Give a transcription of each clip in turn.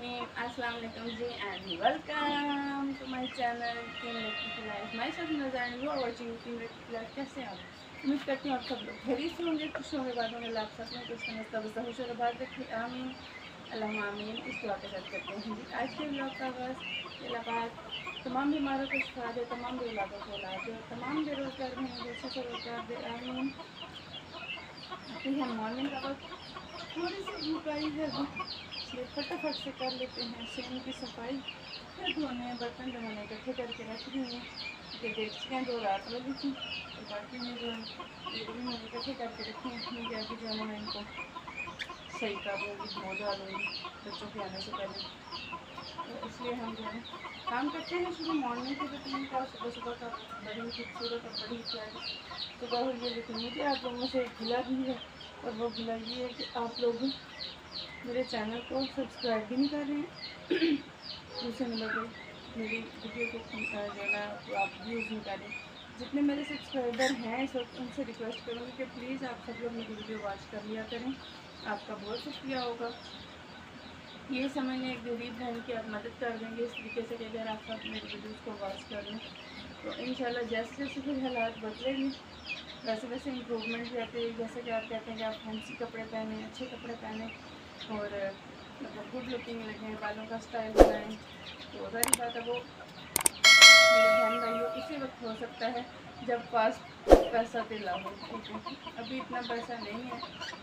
Bismillahirrahmanirrahim. अस्सलाम वालेकुम जी and welcome to my channel Team Lucky Life. My साथ नजर you are watching Team Lucky Life. कैसे हैं आप? उम्मीद करती हूँ आप सब लोग खैरियत से होंगे, खुश होंगे, बाद होंगे, लाभ साथ में कुछ समझता बस खुश और बात रखिए। आमीन अल्लाहुम्मा आमीन। इस दुआ के साथ करते हैं जी आज के ब्लॉग का आगाज़। अल्लाह पाक तमाम बीमारों को शिफा दे, तमाम बेऔलादों को औलाद दे और तमाम बेरोज़गार भाइयों को अच्छे से रोज़गार दे। आमीन। अभी है मॉर्निंग का वक्त, थोड़ी सी भूख आई है अभी, इसलिए फटाफट से कर लेते हैं सेम की सफाई। फिर धोने बर्तन जो मैंने इकट्ठे करके रख दी हैं, ये डेक्चियाँ जो रात वाली थी और बाकी ये जो है ये भी मैंने इकट्ठे करके रखी हैं। क्योंकि अभी जो है ना मैं इनको सही कर लूँगी, धो धा लूँगी बच्चों के आने से पहले। तो इसलिए हम जो है काम करते हैं शुरू मॉर्निंग के रूटीन का। सुबह सुबह का बड़ी ही खूबसूरत और बड़ी ही प्यारी सुबह हुई है। लेकिन मुझे आप लोगों से एक गिला भी है, और वो गिला ये है कि आप लोग मेरे चैनल को सब्सक्राइब भी नहीं कर रहे हैं। दूसरे नंबर पर मेरी वीडियो को जो है ना आप व्यूज़ नहीं कर रहे। जितने मेरे सब्सक्राइबर हैं इस वक्त उनसे रिक्वेस्ट करूँगी कि प्लीज़ आप सब लोग मेरी वीडियो वॉच कर लिया करें। आपका बहुत शुक्रिया होगा। ये समझने एक गरीब बहन की आप मदद कर देंगे इस तरीके से कि अगर आप सब मेरी वीडियोज़ को वॉच कर लें तो इंशाल्लाह जैसे जैसे फिर हालात बदलेंगे वैसे वैसे इम्प्रूवमेंट भी आते हैं। जैसे कि आप कहते हैं कि आप फैंसी कपड़े पहने, अच्छे कपड़े पहने और मतलब गुड लुकिंग लगें, बालों का स्टाइल बनाएं, तो ज़ाहिर बात है वो मेरे बहन भाइयों उसी वक्त हो सकता है जब पास पैसा दिला हो। ठीक है, अभी इतना पैसा नहीं है,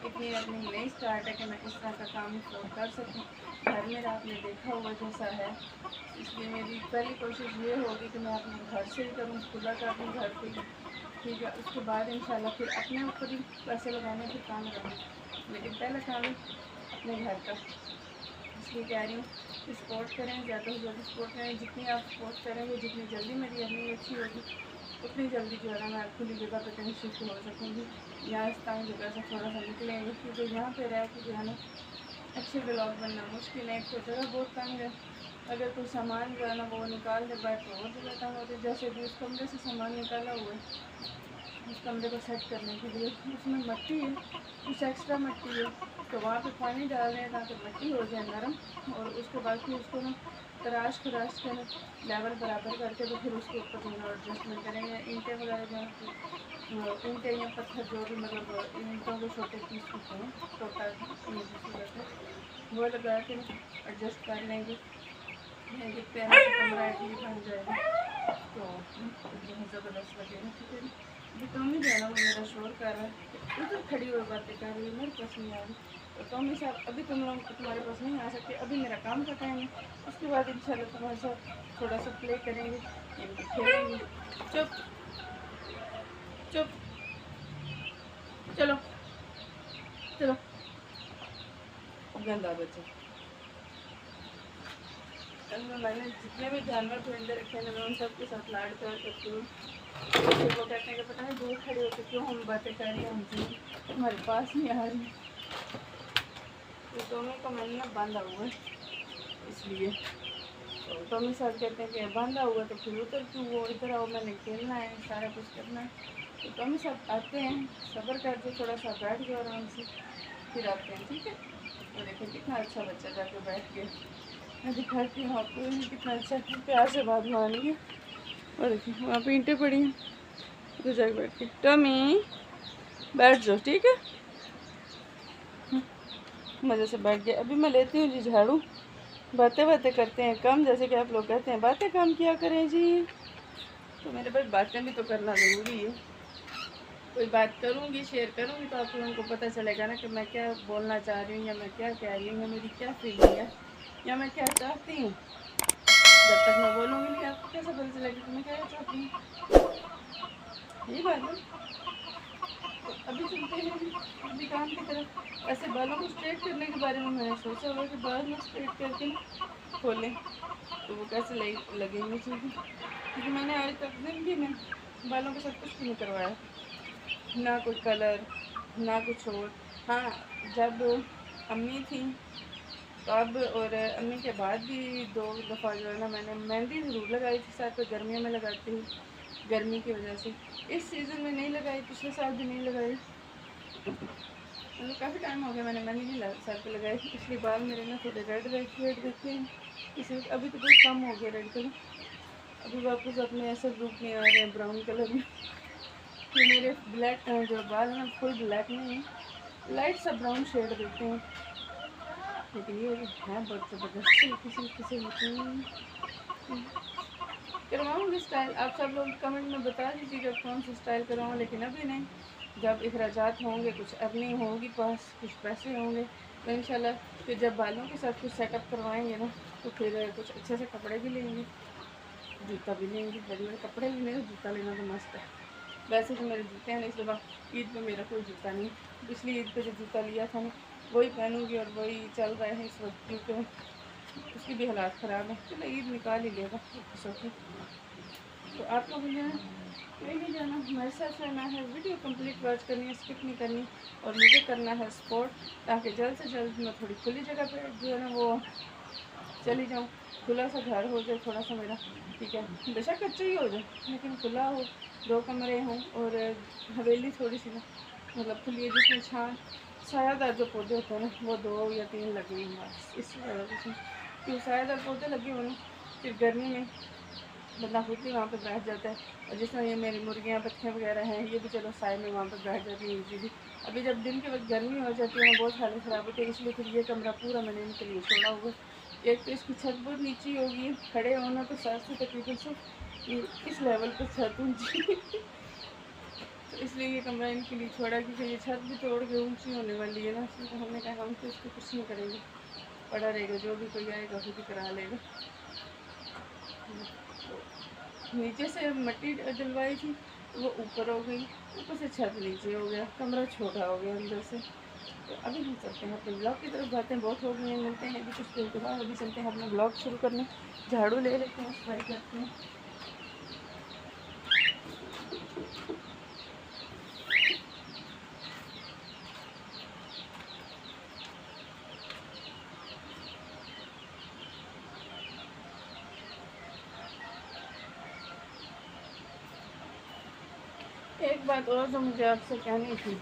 इतनी अर्निंग नहीं स्टार्ट है कि मैं इस तरह का काम अफोर्ड कर सकूं। घर मेरा आपने देखा हुआ जैसा है, इसलिए मेरी पहली कोशिश ये होगी कि मैं अपने घर से ही करूँ, खुदा का अपने घर पे ही। ठीक है, उसके बाद इंशाल्लाह फिर अपने ऊपर ही पैसे लगाने फिर काम करूँ। लेकिन पहला काम है अपने घर का। इसलिए कह रही हूँ सपोर्ट करें, ज़्यादा से ज़्यादा सपोर्ट करें। जितनी आप सपोर्ट करेंगे, जितनी जल्दी मेरी अर्निंग अच्छी होगी उतनी जल्दी जो है ना मैं खुली जगह पे कहीं शिफ्ट हो सकूँगी या इस तंग जगह से थोड़ा सा निकलेंगे। क्योंकि यहाँ पे रह के जो है ना अच्छे ब्लॉग बनना मुश्किल है। एक तो जगह बहुत तंग है, अगर कोई सामान जो है ना वो निकाल दे बैठ तो और जगह तंग होती है। जैसे भी उस कमरे से सामान निकाला हुआ है, उस कमरे को सेट करने के लिए उसमें मिट्टी है, कुछ एक्स्ट्रा मिट्टी है, तो वहाँ पे पानी डाल रहे हैं ताकि मिट्टी हो जाए नरम। और उसके बाद फिर उसको ना तराश खराश कर लेवल बराबर करके तो फिर उसके ऊपर जो है ना एडजस्टमेंट करेंगे। ईंटें वगैरह जो है ईंटें या पत्थर जो भी मतलब ईंटों के छोटे पीस होते हैं, छोटा जिसको कहते हैं, वो लगा के एडजस्ट कर लेंगे। एक प्यारा सा कमरा एटलीस्ट बन जाएगा तो बहुत ज़बरदस्त लगेगा। ठीक है, अभी टॉमी जो है ना वो मेरा शोर कर रहा है, उधर खड़ी हुई बातें कर रही है, मेरे पास नहीं आ रही। तो टॉमी साहब अभी तुम लोग तुम्हारे पास नहीं आ सकते, अभी मेरा काम का टाइम है। उसके बाद इंशाल्लाह तुम्हारे साथ थोड़ा सा प्ले करेंगे, खेलेंगे। चुप चुप, चलो चलो, गंदा बच्चा। मैंने जितने भी जानवर परिंदे रखे हैं मैं उन सब के साथ लाड़ प्यार करती हूँ। फिर वो कहते हैं कि पता नहीं दूर खड़े होकर क्यों हम बातें कर रही हैं, हमसे हमारे पास नहीं आ रही। तो टॉमी को मैंने ना बांधा हुआ है, इसलिए तो टॉमी साहब कहते हैं कि बांधा हुआ तो फिर उधर क्यों, वो इधर आओ, मैंने खेलना है, सारा कुछ करना है। तो टॉमी साहब आते हैं, सब्र कर दो, थोड़ा सा बैठ जाओ आराम से, फिर आते हैं। ठीक है, तो देखिए कितना अच्छा बच्चा जाके बैठ गया। मैं दिखाती हूँ आपको कितना अच्छा प्यार से बात मान लिया। और देखिए वहाँ पे ईंटें पड़ी हैं, तो जाके बैठ के टॉमी बैठ जाओ। ठीक है, मज़े से बैठ गया। अभी मैं लेती हूँ जी झाड़ू, बातें बातें करते हैं कम, जैसे कि आप लोग कहते हैं बातें कम किया करें जी, तो मेरे पास बातें भी तो करना ज़रूरी है। कोई बात करूँगी, शेयर करूँगी तो आप लोगों को पता चलेगा ना कि मैं क्या बोलना चाह रही हूँ, या मैं क्या कह रही हूँ, या मेरी क्या फीलिंग है, या मैं क्या चाहती हूँ। जब तक मैं बोलूँगी नहीं आपको कैसे पता चलेगा कि मैं क्या चाहती हूँ। यही बात है। तो अभी चलते हैं अभी काम की तरफ। ऐसे बालों को स्ट्रेट करने के बारे में मैंने सोचा हुआ कि बाल ना स्ट्रेट करके ना खोलें तो वो कैसे लगेंगे चीज़ें। क्योंकि मैंने आज तक ज़िंदगी में बालों के साथ कुछ भी नहीं करवाया, ना कोई कलर ना कुछ और। हाँ, जब अम्मी थी तब और अम्मी के बाद भी 2 दफ़ा जो है ना मैंने मेहंदी ज़रूर लगाई थी साथ पे, गर्मियों में लगाती हूँ गर्मी की वजह से। इस सीज़न में नहीं लगाई, पिछले साल भी नहीं लगाई। मतलब काफ़ी टाइम हो गया मैंने नहीं सर पे लगाए, इसलिए बाल मेरे ना थोड़े रेड रेड शेड दिखते हैं। इसलिए अभी तो बहुत कम हो गया रेड कलर, अभी वापस अपने ऐसे लुक में आ रहे हैं ब्राउन कलर में। कि मेरे ब्लैक जो बाल हैं फुल ब्लैक नहीं है, लाइट सा ब्राउन शेड देते हैं, लेकिन ये है बहुत ज़बरदस्त सिल्की सिल्की सिल्की। करवाऊँगी स्टाइल, आप सब लोग कमेंट में बता दीजिएगा कौन सा स्टाइल करवाऊँ, लेकिन अभी नहीं। जब अखराजात होंगे, कुछ अर्निंग होगी पास, कुछ पैसे होंगे तो इंशाल्लाह फिर जब बालों के साथ कुछ सेटअप करवाएंगे ना तो फिर कुछ अच्छे से कपड़े भी लेंगे, जूता भी लेंगे, बड़े बड़े कपड़े भी लेंगे, जूता लेना तो मस्त है। वैसे तो मेरे जूते हैं, इस दफ़ा ईद पे मेरा कोई जूता नहीं, पिछली ईद पे जो जूता लिया था ना वही पहनूंगी और वही चल रहा है इस वक्त, क्योंकि उसकी भी हालात ख़राब है। चलो ईद निकाल ही लेगा सोची। तो आप लोग जो है कहीं नहीं जाना, हमारे साथ रहना है, वीडियो कंप्लीट वॉच करनी है, स्किप नहीं करनी, और मुझे करना है सपोर्ट, ताकि जल्द से जल्द मैं थोड़ी खुली जगह पे जो है ना वो चली जाऊँ, खुला सा घर हो जाए थोड़ा सा मेरा, ठीक है, बेशक अच्छा ही हो जाए लेकिन खुला हो, 2 कमरे हों और हवेली थोड़ी सी ना मतलब खुली है, जिसमें सायादार जो पौधे होते हैं ना वो 2 या 3 लगे हैं बस, इससे ज़्यादा कुछ नहीं। क्योंकि सायादार पौधे लगे हो ना फिर गर्मी में बंदा खुद भी वहाँ पे बैठ जाता है, और जिस तरह ये मेरी मुर्गियाँ बच्चे वगैरह हैं ये भी चलो साए में वहाँ पे बैठ जाती हैं इजीली। अभी जब दिन के वक्त गर्मी हो जाती है ना बहुत हालत ख़राब होती है, इसलिए फिर ये कमरा पूरा मैंने इनके लिए छोड़ा हुआ। एक तो इसकी छत बहुत नीची होगी, खड़े होना तो सर से तकरीबन सिर्फ इस लेवल पर छत ऊँची तो इसलिए ये कमरा इनके लिए छोड़ा, क्योंकि ये छत भी तोड़ के ऊँची होने वाली है ना, इसलिए तो हमने कहा हम तो इसको कुछ नहीं करेंगे, पड़ा रहेगा, जो भी कोई आएगा खुद ही करा लेगा। नीचे से मिट्टी डलवाई थी तो वो ऊपर हो गई, ऊपर से छत नीचे हो गया, कमरा छोटा हो गया अंदर से। तो अभी हम चलते हैं अपने ब्लॉग की तरफ, बातें बहुत हो गई हैं, मिलते हैं अभी कुछ देर के बाद, अभी चलते हैं अपना ब्लॉग शुरू करने, झाड़ू ले लेते हैं, सफाई करते हैं। एक बात और जो मुझे आपसे कहनी थी,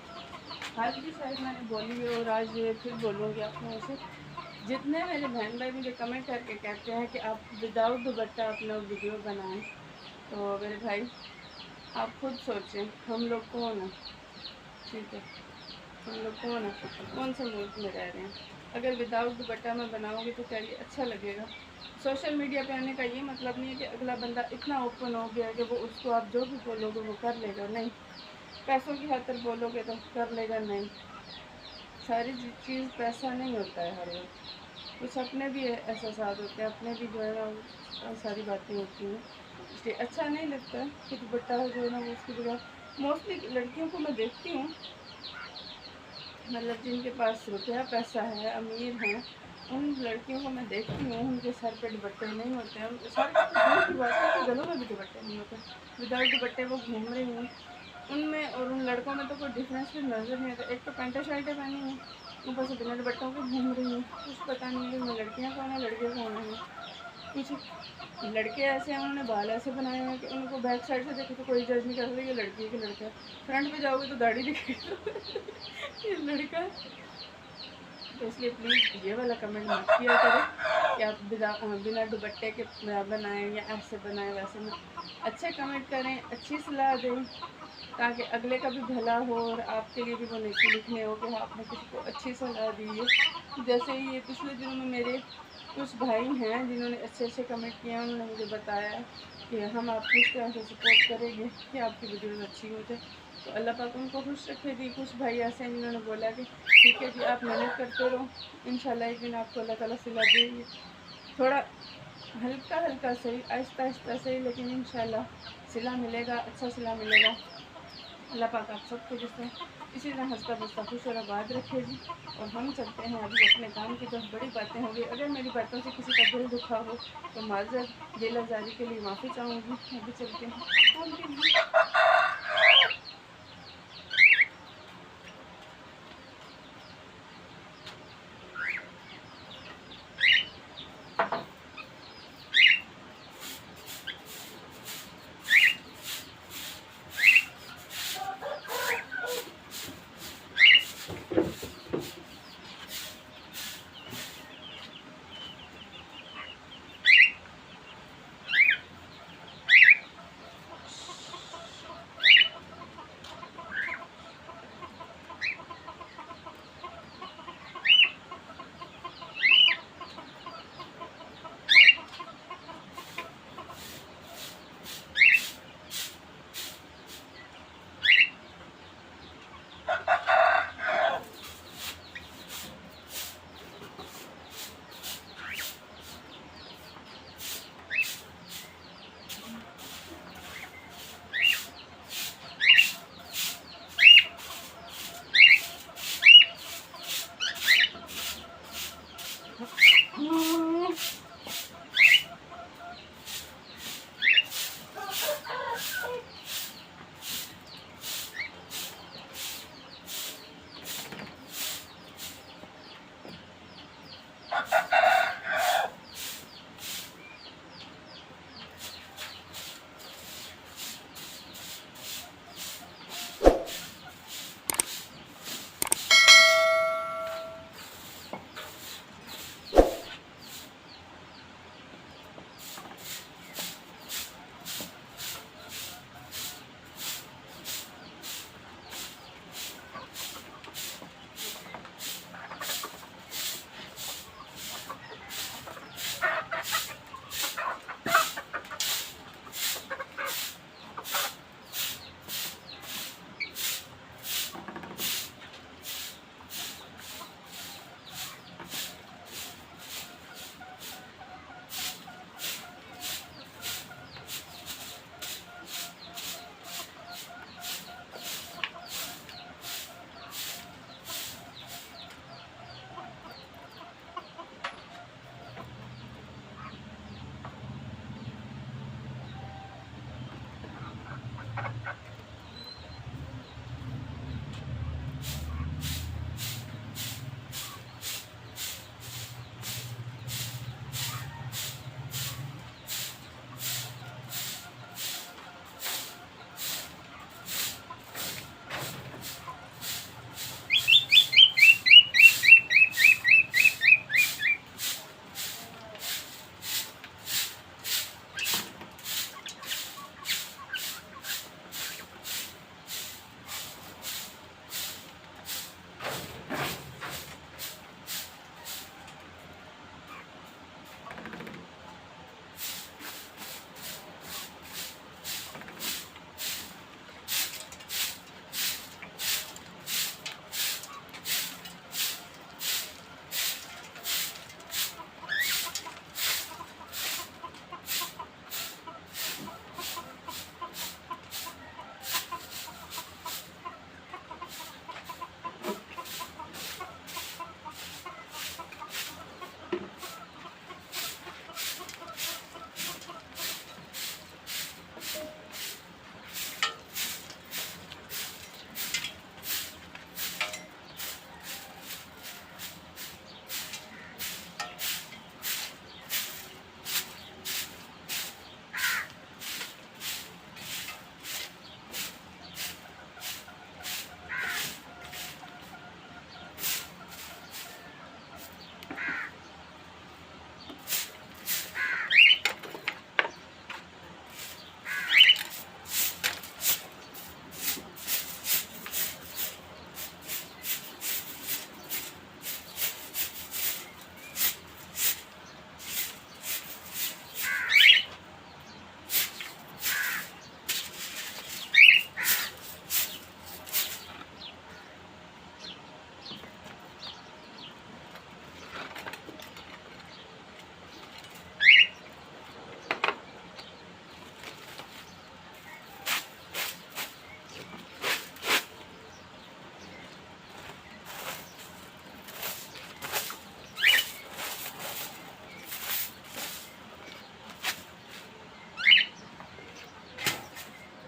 आज भी शायद मैंने बोली है और आज फिर बोलूँगी आप लोगों से, जितने मेरे बहन भाई मुझे कमेंट करके कहते हैं कि आप विदाउट दुपट्टा अपना वीडियो बनाएं, तो मेरे भाई आप खुद सोचें हम लोग कौन हैं, ठीक है, हम लोग कौन है, कौन से मुल्क में रह रहे हैं। अगर विदाउट दुपट्टा में बनाओगे तो क्या ये अच्छा लगेगा। सोशल मीडिया पे आने का ये मतलब नहीं है कि अगला बंदा इतना ओपन हो गया कि वो उसको आप जो भी बोलोगे वो कर लेगा, नहीं। पैसों की खातिर बोलोगे तो कर लेगा, नहीं। सारी चीज़ पैसा नहीं होता है हर वक्त, कुछ अपने भी एहसास होते हैं, अपने भी जो है ना सारी बातें होती हैं, इसलिए अच्छा नहीं लगता कि दुपट्टा जो है ना वो उसकी जगह। मोस्टली लड़कियों को मैं देखती हूँ, मतलब जिनके पास रुपया पैसा है, अमीर हैं, उन लड़कियों को मैं देखती हूँ उनके सर पे दुपट्टे नहीं होते हैं, उनके सर पे दूर की बात है कि गलों में भी दुपट्टे नहीं होते, विदाउट दुपट्टे वो घूम रही हैं। उनमें और उन लड़कों में तो कोई डिफरेंस भी नज़र नहीं आता, एक तो पैंटें शर्टें पहनी हैं, ऊपर से बिना दुपट्टों के घूम रही हैं, कुछ पता नहीं है उनमें लड़कियाँ कौन है लड़के कौन हैं। कुछ लड़के ऐसे हैं उन्होंने बाल ऐसे बनाए हैं कि उनको बैक साइड से देखे तो कोई जज नहीं कर सकता ये लड़की है कि लड़का है, फ्रंट पे जाओगे तो दाढ़ी दिखेगी ये लड़का है। तो इसलिए प्लीज़ ये वाला कमेंट मत किया करें कि आप बिना दुपट्टे के बनाएं या ऐसे बनाएं वैसे ना, अच्छे कमेंट करें, अच्छी सलाह दें, ताकि अगले का भी भला हो और आपके लिए भी वो नेकी लिखने हो कि हाँ आपने किसी को अच्छी सलाह दी है। जैसे ही ये पिछले दिनों में मेरे कुछ भाई हैं जिन्होंने अच्छे अच्छे कमेंट किए हैं, उन्होंने मुझे बताया कि हम आपकी इस तरह से सपोर्ट करेंगे कि आपकी वीडियोज़ अच्छी हो जाए, तो अल्लाह पाक उनको खुश रखेगी। कुछ भाई ऐसे हैं जिन्होंने बोला कि ठीक है जी आप मेहनत करते रहो, इंशाल्लाह एक दिन आपको अल्लाह ताला सिला देंगे, थोड़ा हल्का हल्का सही, आहिस्ता आहिस्ता सही, लेकिन इंशाल्लाह सिला मिलेगा, अच्छा सिला मिलेगा। अल्लाह पाक आप सबको जिससे इसी तरह हंसता बसता खुश और आबाद रखे जी। और हम चलते हैं अभी अपने काम की तरफ, बड़ी बातें होंगी, अगर मेरी बातों से किसी का दिल दुखा हो तो माजर दिल आज़ारी के लिए माफ़ी चाहूँगी। अभी चलते हैं काम के लिए।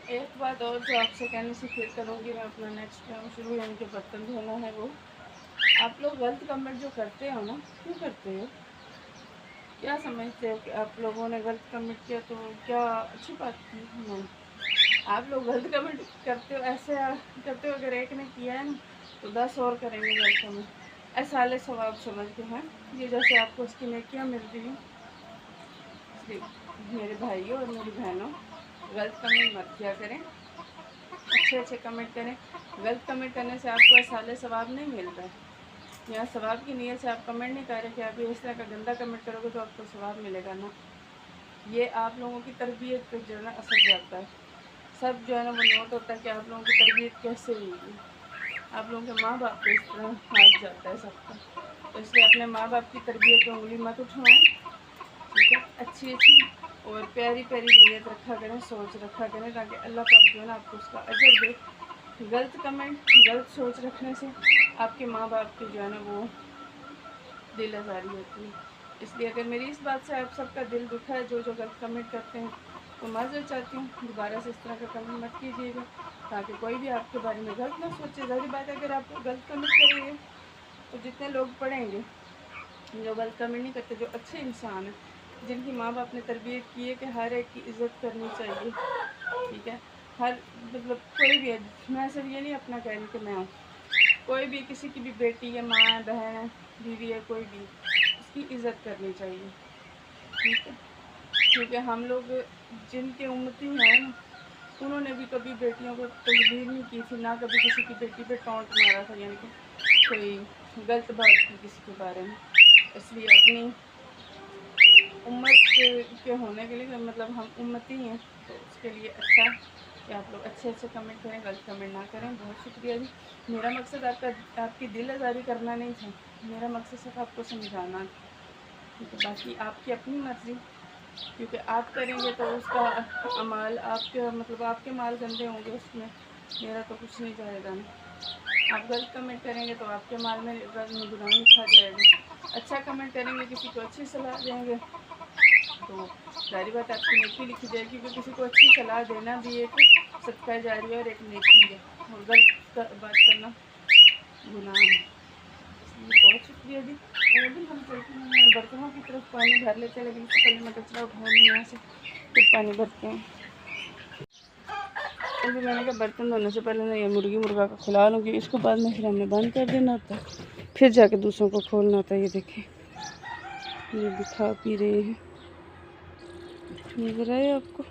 एक बात और जो आपसे कहने से फिर करूँगी, मैं अपना नेक्स्ट काम शुरू, यानी कि बर्तन धोना है, वो आप लोग गलत कमेंट जो करते हो ना, क्यों करते हो? क्या समझते हो कि आप लोगों ने गलत कमेंट किया तो क्या अच्छी बात थी? नहीं, आप लोग गलत कमेंट करते हो, ऐसे करते हो। अगर एक ने किया है ना तो 10 और करेंगे गलत कमेंट, ऐसा साले सवाब समझ के हैं। ये जैसे आपको उसकी नेकियाँ मिल रही हैं, सिर्फ मेरे भाइयों और मेरी बहनों, गलत कमेंट मत किया करें, अच्छे अच्छे कमेंट करें। गलत कमेंट करने से आपको साले सवाब नहीं मिल रहा है। यहाँ सवाब की नीयत से आप कमेंट नहीं कर रहे कि आप इस तरह का गंदा कमेंट करोगे तो आपको सवाब मिलेगा ना। ये आप लोगों की तरबियत पर जो है ना असर जाता है। सब जो है ना वो नोट होता है कि आप लोगों की तरबियत कैसे हुई है। आप लोगों के माँ बाप पे इस तरह हाथ जाता है सबका, तो इसलिए अपने माँ बाप की तरबियत पर उंगली मत उठवाएं, ठीक है। अच्छी अच्छी और प्यारी प्यारी नीयत रखा करें, सोच रखा करें, ताकि अल्लाह पाक जो है ना आपको उसका अजर दे। गलत कमेंट, गलत सोच रखने से आपके माँ बाप की जो है ना वो दिल आज़ारी होती है। इसलिए अगर मेरी इस बात से आप सबका दिल दुखा है, जो जो गलत कमेंट करते हैं, तो माज़रत चाहती हूँ, दोबारा से इस तरह का कमेंट मत कीजिएगा, ताकि कोई भी आपके बारे में गलत ना सोचे। ज़ाहिर बात है, अगर आप गलत कमेंट करेंगे तो जितने लोग पढ़ेंगे, जो गलत कमेंट नहीं करते, जो अच्छे इंसान हैं, जिनकी माँ बाप ने तरबियत की है कि हर एक की इज़्ज़त करनी चाहिए, ठीक है। हर मतलब कोई भी है, मैं सिर्फ ये नहीं अपना कह रही कि मैं हूँ, कोई भी, किसी की भी बेटी है, माँ है, बहन है, बीवी है, कोई भी, उसकी इज़्ज़त करनी चाहिए, ठीक है। क्योंकि हम लोग जिनके उम्मती हैं ना, उन्होंने भी कभी बेटियों को तस्लीम नहीं की थी, ना कभी किसी की बेटी पे टोंट मारा था, यानी कि कोई गलत बात की किसी के बारे में। इसलिए अपनी उम्मत के होने के लिए, मतलब हम उम्मती हैं, तो उसके लिए अच्छा कि आप लोग अच्छे अच्छे कमेंट करें, गलत कमेंट ना करें। बहुत शुक्रिया जी। मेरा मकसद आपकी दिल आज़ारी करना नहीं था, मेरा मकसद सिर्फ आपको समझाना था, ठीक है। बाकी आपकी अपनी मर्ज़ी, क्योंकि आप करेंगे तो उसका अमाल आपके, मतलब आपके माल गंदे होंगे उसमें, मेरा तो कुछ नहीं जाएगा ना। आप गलत कमेंट करेंगे तो आपके माल में गुनाह लिखा जाएगा। अच्छा कमेंट करेंगे, किसी को अच्छी सलाह देंगे, तो जारी बात आपकी नेकी लिखी जाएगी, क्योंकि किसी को अच्छी सलाह देना भी एक सदका जारी है और एक नेकी है, और गलत बात करना गुनाह है। इसलिए बहुत शुक्रिया जी। और अभी हम चलते हैं बर्तनों की तरफ, पानी भर लेते हैं, लेकिन इससे पहले मैं कचरा उठाऊँगी यहाँ से, फिर पानी भरते हैं। अभी मैंने कहा बर्तन धोने से पहले ना ये मुर्गी मुर्गा को खिला लूँगी, इसको बाद में फिर हमने बंद कर देना होता है, फिर जाके दूसरों को खोलना होता है। ये देखें, ये भी खा पी रहे हैं, नजर आए आपको?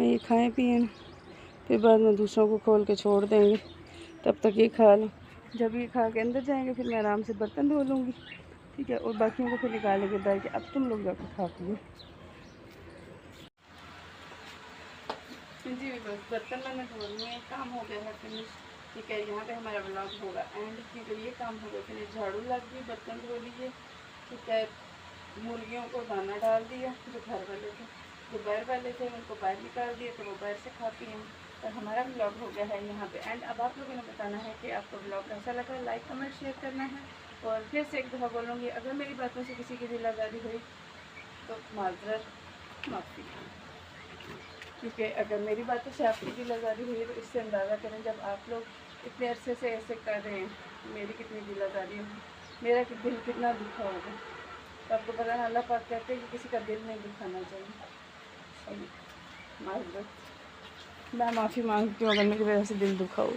ये खाएं पिए ना, फिर बाद में दूसरों को खोल के छोड़ देंगे, तब तक ये खा लें। जब ये खा के अंदर जाएंगे, फिर मैं आराम से बर्तन धो लूँगी, ठीक है, और बाकियों को फिर निकालेंगे बैठ के। अब तुम लोग जाकर खा पिए जी। बस बर्तन मैंने धो लिए, काम हो गया है फिनिश, ठीक है। यहाँ पे हमारा ब्लॉग होगा एंड, क्योंकि ये काम हो गया फिनिश। झाड़ू लग गई, बर्तन धो लिए, ठीक है। मुर्गियों को दाना डाल दिया, जो घर वाले थे, जो बाहर वाले थे उनको बाहर निकाल दिए, तो वो बाहर से खाती हैं। और हमारा ब्लॉग हो गया है यहाँ पे एंड। अब आप लोगों ने बताना है कि आपको ब्लॉग कैसा लगा, लाइक कमेंट शेयर करना है। और फिर से एक दफ़ा बोलूँगी, अगर मेरी बातों से किसी की दिल आज़ारी हुई तो माजरत, माफ़ी, क्योंकि अगर मेरी बातों से आपकी दिल आज़ारी हुई तो इससे अंदाज़ा करें, जब आप लोग इतने अरसे से ऐसे कर रहे हैं, मेरी कितनी दिल आज़ारी होगी, मेरा दिल कितना दुखा होगा। तो आपको पता है, अल्लाह पाक कहते हैं कि किसी का दिल नहीं दुखाना चाहिए। माजरत, मैं माफ़ी मांगती हूँ अगर मेरी वजह से दिल दुखा हो।